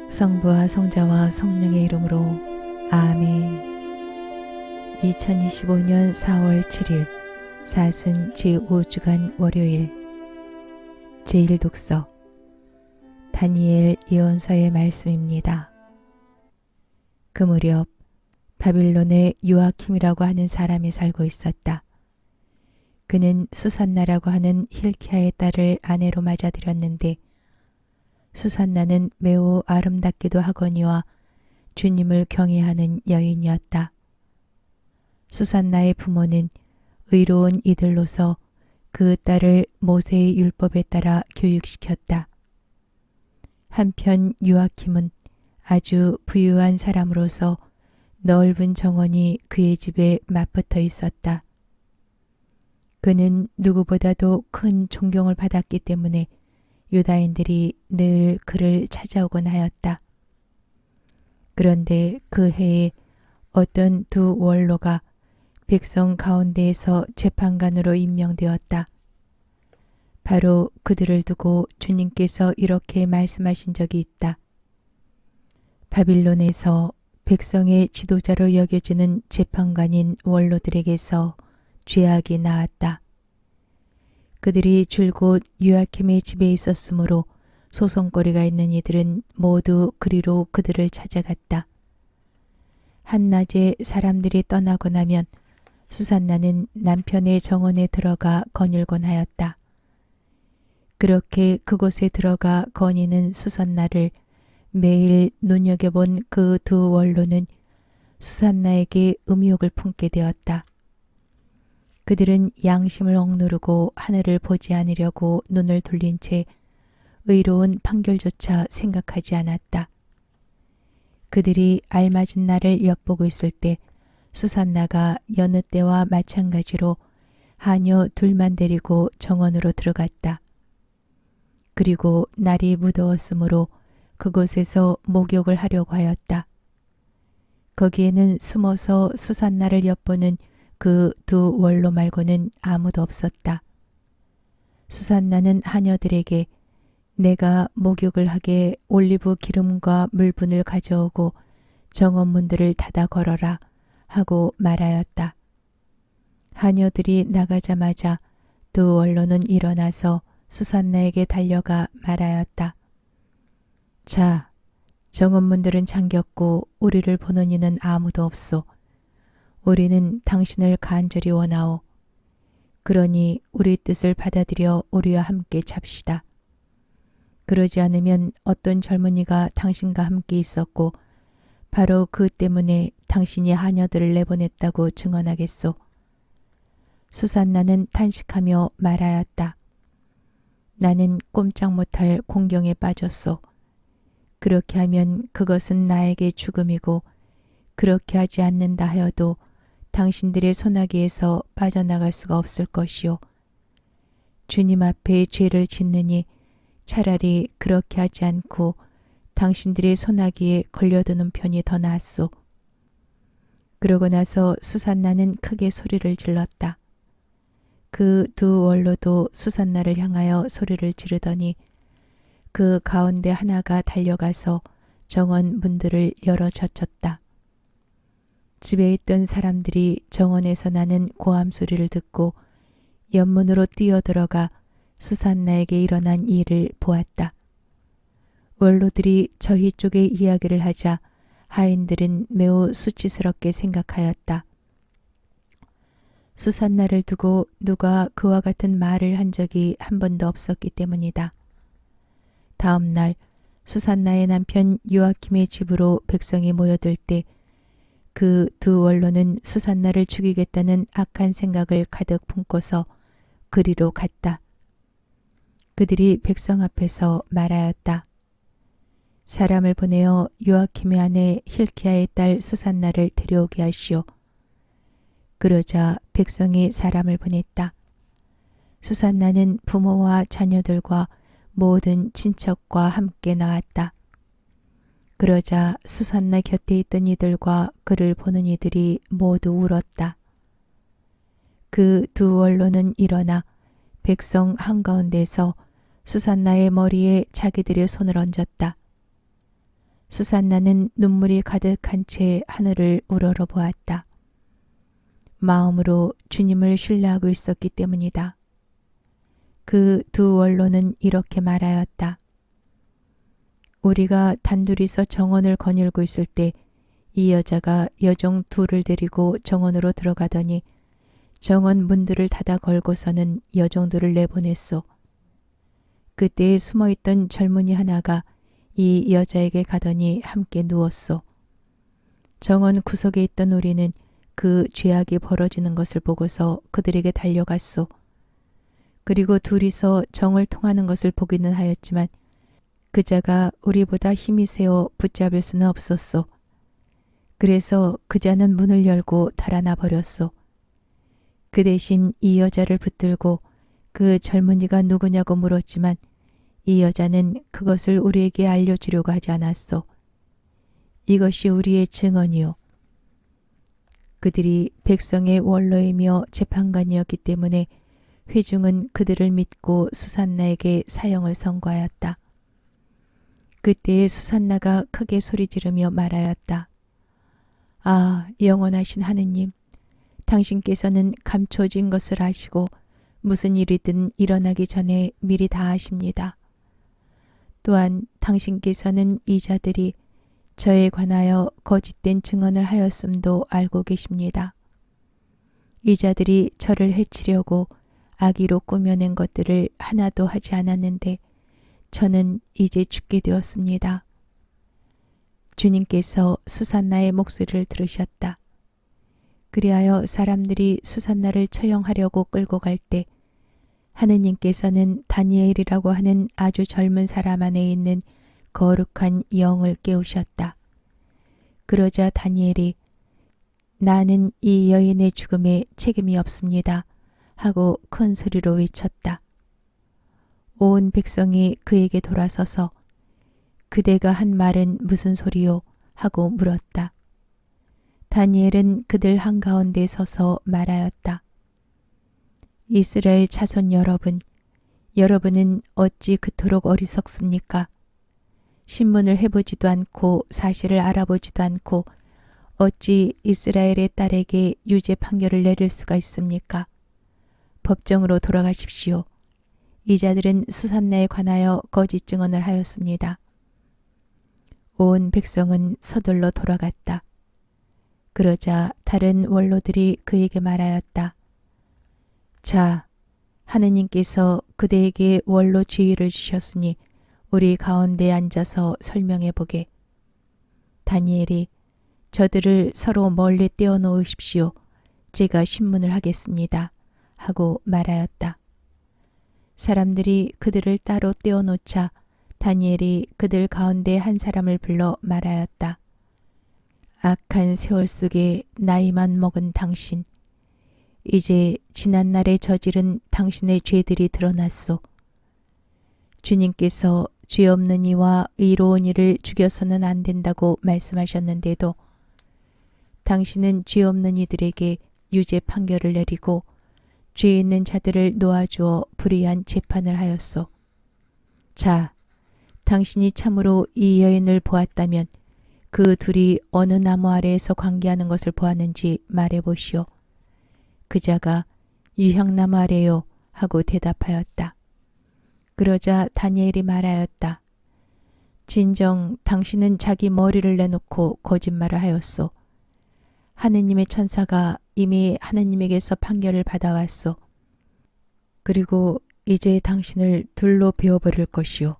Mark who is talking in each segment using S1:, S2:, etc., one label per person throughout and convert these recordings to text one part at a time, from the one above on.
S1: 성부와 성자와 성령의 이름으로 아멘. 2025년 4월 7일 사순 제5주간 월요일 제1독서 다니엘 예언서의 말씀입니다. 그 무렵 바빌론에 요아킴이라고 하는 사람이 살고 있었다. 그는 수산나라고 하는 힐키야의 딸을 아내로 맞아들였는데 수산나는 매우 아름답기도 하거니와 주님을 경외하는 여인이었다. 수산나의 부모는 의로운 이들로서 그 딸을 모세의 율법에 따라 교육시켰다. 한편 요아킴은 아주 부유한 사람으로서 넓은 정원이 그의 집에 맞붙어 있었다. 그는 누구보다도 큰 존경을 받았기 때문에 유다인들이 늘 그를 찾아오곤 하였다. 그런데 그 해에 어떤 두 원로가 백성 가운데에서 재판관으로 임명되었다. 바로 그들을 두고 주님께서 이렇게 말씀하신 적이 있다. 바빌론에서 백성의 지도자로 여겨지는 재판관인 원로들에게서 죄악이 나았다. 그들이 줄곧 요아킴의 집에 있었으므로 소송거리가 있는 이들은 모두 그리로 그들을 찾아갔다. 한낮에 사람들이 떠나고 나면 수산나는 남편의 정원에 들어가 거닐곤 하였다. 그렇게 그곳에 들어가 거니는 수산나를 매일 눈여겨본 그 두 원로는 수산나에게 음욕을 품게 되었다. 그들은 양심을 억누르고 하늘을 보지 않으려고 눈을 돌린 채 의로운 판결조차 생각하지 않았다. 그들이 알맞은 날을 엿보고 있을 때 수산나가 여느 때와 마찬가지로 하녀 둘만 데리고 정원으로 들어갔다. 그리고 날이 무더웠으므로 그곳에서 목욕을 하려고 하였다. 거기에는 숨어서 수산나를 엿보는 그 두 원로 말고는 아무도 없었다. 수산나는 하녀들에게 내가 목욕을 하게 올리브 기름과 물분을 가져오고 정원문들을 닫아 걸어라 하고 말하였다. 하녀들이 나가자마자 두 원로는 일어나서 수산나에게 달려가 말하였다. 자, 정원문들은 잠겼고 우리를 보는 이는 아무도 없소. 우리는 당신을 간절히 원하오. 그러니 우리 뜻을 받아들여 우리와 함께 잡시다. 그러지 않으면 어떤 젊은이가 당신과 함께 있었고 바로 그 때문에 당신이 하녀들을 내보냈다고 증언하겠소. 수산나는 탄식하며 말하였다. 나는 꼼짝 못할 공경에 빠졌소. 그렇게 하면 그것은 나에게 죽음이고 그렇게 하지 않는다 하여도 당신들의 소나기에서 빠져나갈 수가 없을 것이요. 주님 앞에 죄를 짓느니 차라리 그렇게 하지 않고 당신들의 소나기에 걸려드는 편이 더 낫소. 그러고 나서 수산나는 크게 소리를 질렀다. 그 두 원로도 수산나를 향하여 소리를 지르더니 그 가운데 하나가 달려가서 정원 문들을 열어 젖혔다. 집에 있던 사람들이 정원에서 나는 고함 소리를 듣고 연문으로 뛰어들어가 수산나에게 일어난 일을 보았다. 원로들이 저희 쪽에 이야기를 하자 하인들은 매우 수치스럽게 생각하였다. 수산나를 두고 누가 그와 같은 말을 한 적이 한 번도 없었기 때문이다. 다음 날 수산나의 남편 요아킴의 집으로 백성이 모여들 때 그 두 원로는 수산나를 죽이겠다는 악한 생각을 가득 품고서 그리로 갔다. 그들이 백성 앞에서 말하였다. 사람을 보내어 요아킴의 아내 힐키야의 딸 수산나를 데려오게 하시오. 그러자 백성이 사람을 보냈다. 수산나는 부모와 자녀들과 모든 친척과 함께 나왔다. 그러자 수산나 곁에 있던 이들과 그를 보는 이들이 모두 울었다. 그 두 원로는 일어나 백성 한가운데서 수산나의 머리에 자기들의 손을 얹었다. 수산나는 눈물이 가득한 채 하늘을 우러러 보았다. 마음으로 주님을 신뢰하고 있었기 때문이다. 그 두 원로는 이렇게 말하였다. 우리가 단둘이서 정원을 거닐고 있을 때 이 여자가 여종 둘을 데리고 정원으로 들어가더니 정원 문들을 닫아 걸고서는 여종들을 내보냈소. 그때 숨어있던 젊은이 하나가 이 여자에게 가더니 함께 누웠소. 정원 구석에 있던 우리는 그 죄악이 벌어지는 것을 보고서 그들에게 달려갔소. 그리고 둘이서 정을 통하는 것을 보기는 하였지만 그자가 우리보다 힘이 세어 붙잡을 수는 없었소. 그래서 그자는 문을 열고 달아나 버렸소. 그 대신 이 여자를 붙들고 그 젊은이가 누구냐고 물었지만 이 여자는 그것을 우리에게 알려주려고 하지 않았소. 이것이 우리의 증언이요. 그들이 백성의 원로이며 재판관이었기 때문에 회중은 그들을 믿고 수산나에게 사형을 선고하였다. 그때에 수산나가 크게 소리 지르며 말하였다. 아, 영원하신 하느님, 당신께서는 감춰진 것을 아시고 무슨 일이든 일어나기 전에 미리 다 아십니다. 또한 당신께서는 이 자들이 저에 관하여 거짓된 증언을 하였음도 알고 계십니다. 이 자들이 저를 해치려고 악의로 꾸며낸 것들을 하나도 하지 않았는데 저는 이제 죽게 되었습니다. 주님께서 수산나의 목소리를 들으셨다. 그리하여 사람들이 수산나를 처형하려고 끌고 갈 때 하느님께서는 다니엘이라고 하는 아주 젊은 사람 안에 있는 거룩한 영을 깨우셨다. 그러자 다니엘이 나는 이 여인의 죽음에 책임이 없습니다 하고 큰 소리로 외쳤다. 온 백성이 그에게 돌아서서 그대가 한 말은 무슨 소리요? 하고 물었다. 다니엘은 그들 한가운데 서서 말하였다. 이스라엘 자손 여러분, 여러분은 어찌 그토록 어리석습니까? 신문을 해보지도 않고 사실을 알아보지도 않고 어찌 이스라엘의 딸에게 유죄 판결을 내릴 수가 있습니까? 법정으로 돌아가십시오. 이 자들은 수산나에 관하여 거짓 증언을 하였습니다. 온 백성은 서둘러 돌아갔다. 그러자 다른 원로들이 그에게 말하였다. 자, 하느님께서 그대에게 원로 지위를 주셨으니 우리 가운데 앉아서 설명해 보게. 다니엘이 저들을 서로 멀리 떼어놓으십시오. 제가 신문을 하겠습니다. 하고 말하였다. 사람들이 그들을 따로 떼어놓자 다니엘이 그들 가운데 한 사람을 불러 말하였다. 악한 세월 속에 나이만 먹은 당신, 이제 지난날에 저지른 당신의 죄들이 드러났소. 주님께서 죄 없는 이와 의로운 이를 죽여서는 안 된다고 말씀하셨는데도 당신은 죄 없는 이들에게 유죄 판결을 내리고 죄 있는 자들을 놓아주어 불의한 재판을 하였소. 자, 당신이 참으로 이 여인을 보았다면 그 둘이 어느 나무 아래에서 관계하는 것을 보았는지 말해보시오. 그자가 유향나무 아래요 하고 대답하였다. 그러자 다니엘이 말하였다. 진정 당신은 자기 머리를 내놓고 거짓말을 하였소. 하느님의 천사가 이미 하느님에게서 판결을 받아왔소. 그리고 이제 당신을 둘로 베어버릴 것이오.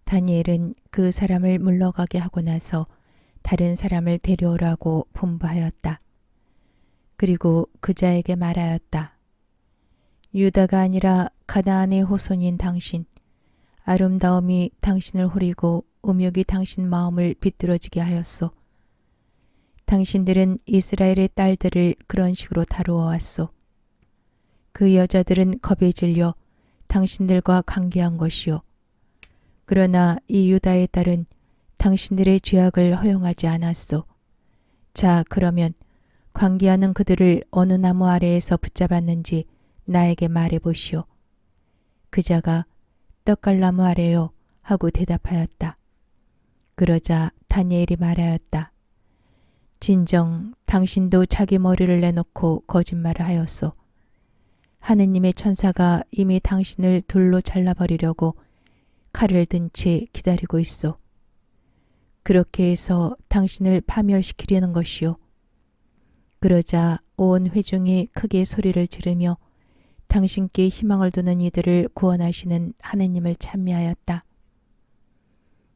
S1: 다니엘은 그 사람을 물러가게 하고 나서 다른 사람을 데려오라고 분부하였다. 그리고 그자에게 말하였다. 유다가 아니라 가나안의 후손인 당신, 아름다움이 당신을 후리고 음욕이 당신 마음을 비뚤어지게 하였소. 당신들은 이스라엘의 딸들을 그런 식으로 다루어 왔소. 그 여자들은 겁에 질려 당신들과 관계한 것이요. 그러나 이 유다의 딸은 당신들의 죄악을 허용하지 않았소. 자, 그러면 관계하는 그들을 어느 나무 아래에서 붙잡았는지 나에게 말해보시오. 그자가 떡갈나무 아래요 하고 대답하였다. 그러자 다니엘이 말하였다. 진정 당신도 자기 머리를 내놓고 거짓말을 하였소. 하느님의 천사가 이미 당신을 둘로 잘라버리려고 칼을 든 채 기다리고 있소. 그렇게 해서 당신을 파멸시키려는 것이요. 그러자 온 회중이 크게 소리를 지르며 당신께 희망을 두는 이들을 구원하시는 하느님을 찬미하였다.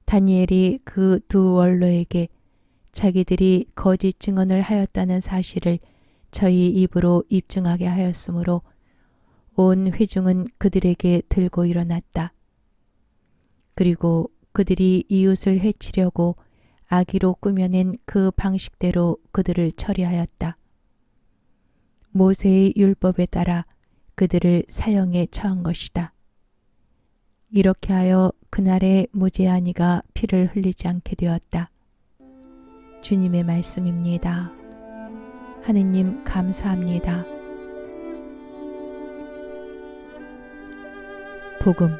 S1: 다니엘이 그 두 원로에게 자기들이 거짓 증언을 하였다는 사실을 저희 입으로 입증하게 하였으므로 온 회중은 그들에게 들고 일어났다. 그리고 그들이 이웃을 해치려고 악의로 꾸며낸 그 방식대로 그들을 처리하였다. 모세의 율법에 따라 그들을 사형에 처한 것이다. 이렇게 하여 그날의 무죄한 이가 피를 흘리지 않게 되었다. 주님의 말씀입니다. 하느님 감사합니다. 복음,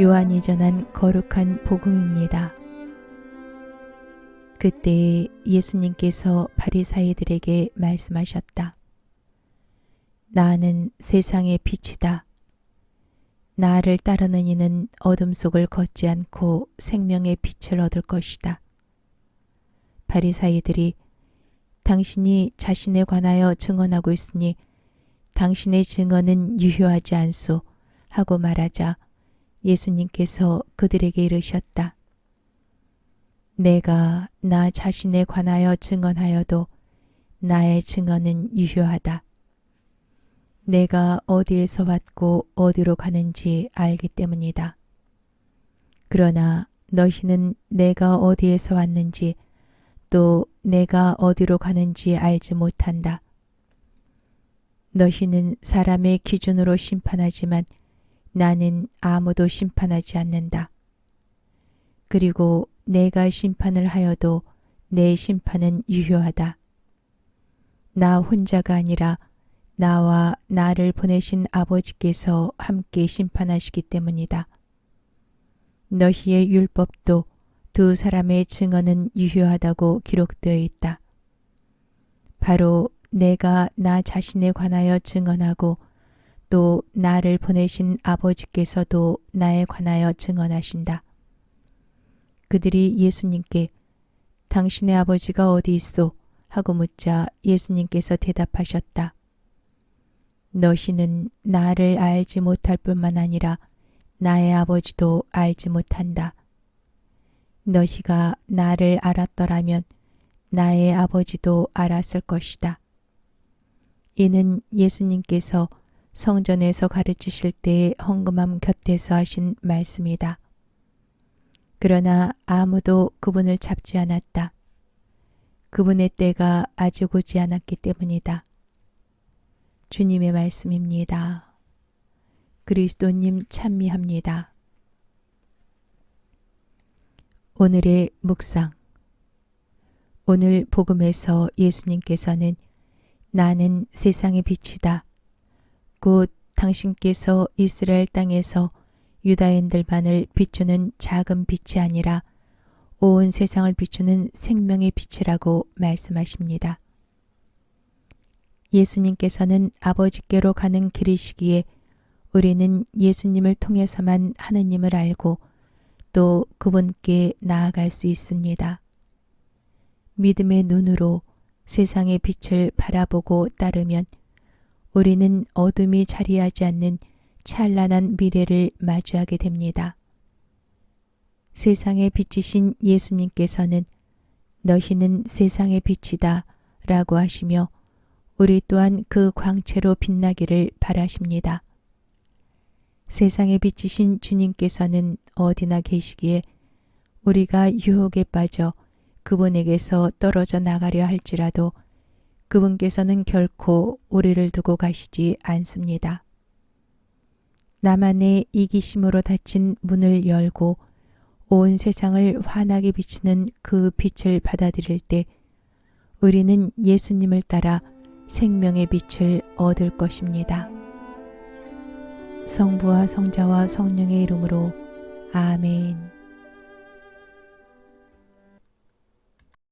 S1: 요한이 전한 거룩한 복음입니다. 그때 예수님께서 바리사이들에게 말씀하셨다. 나는 세상의 빛이다. 나를 따르는 이는 어둠 속을 걷지 않고 생명의 빛을 얻을 것이다. 바리사이들이 당신이 자신에 관하여 증언하고 있으니 당신의 증언은 유효하지 않소 하고 말하자 예수님께서 그들에게 이르셨다. 내가 나 자신에 관하여 증언하여도 나의 증언은 유효하다. 내가 어디에서 왔고 어디로 가는지 알기 때문이다. 그러나 너희는 내가 어디에서 왔는지 또 내가 어디로 가는지 알지 못한다. 너희는 사람의 기준으로 심판하지만 나는 아무도 심판하지 않는다. 그리고 내가 심판을 하여도 내 심판은 유효하다. 나 혼자가 아니라 나와 나를 보내신 아버지께서 함께 심판하시기 때문이다. 너희의 율법도 두 사람의 증언은 유효하다고 기록되어 있다. 바로 내가 나 자신에 관하여 증언하고 또 나를 보내신 아버지께서도 나에 관하여 증언하신다. 그들이 예수님께 당신의 아버지가 어디 있소? 하고 묻자 예수님께서 대답하셨다. 너희는 나를 알지 못할 뿐만 아니라 나의 아버지도 알지 못한다. 너희가 나를 알았더라면 나의 아버지도 알았을 것이다. 이는 예수님께서 성전에서 가르치실 때의 헌금함 곁에서 하신 말씀이다. 그러나 아무도 그분을 잡지 않았다. 그분의 때가 아직 오지 않았기 때문이다. 주님의 말씀입니다. 그리스도님 찬미합니다. 오늘의 묵상. 오늘 복음에서 예수님께서는 나는 세상의 빛이다. 곧 당신께서 이스라엘 땅에서 유다인들만을 비추는 작은 빛이 아니라 온 세상을 비추는 생명의 빛이라고 말씀하십니다. 예수님께서는 아버지께로 가는 길이시기에 우리는 예수님을 통해서만 하느님을 알고 또 그분께 나아갈 수 있습니다. 믿음의 눈으로 세상의 빛을 바라보고 따르면 우리는 어둠이 자리하지 않는 찬란한 미래를 마주하게 됩니다. 세상의 빛이신 예수님께서는 너희는 세상의 빛이다 라고 하시며 우리 또한 그 광채로 빛나기를 바라십니다. 세상의 빛이신 주님께서는 어디나 계시기에 우리가 유혹에 빠져 그분에게서 떨어져 나가려 할지라도 그분께서는 결코 우리를 두고 가시지 않습니다. 나만의 이기심으로 닫힌 문을 열고 온 세상을 환하게 비추는 그 빛을 받아들일 때 우리는 예수님을 따라 생명의 빛을 얻을 것입니다. 성부와 성자와 성령의 이름으로 아멘.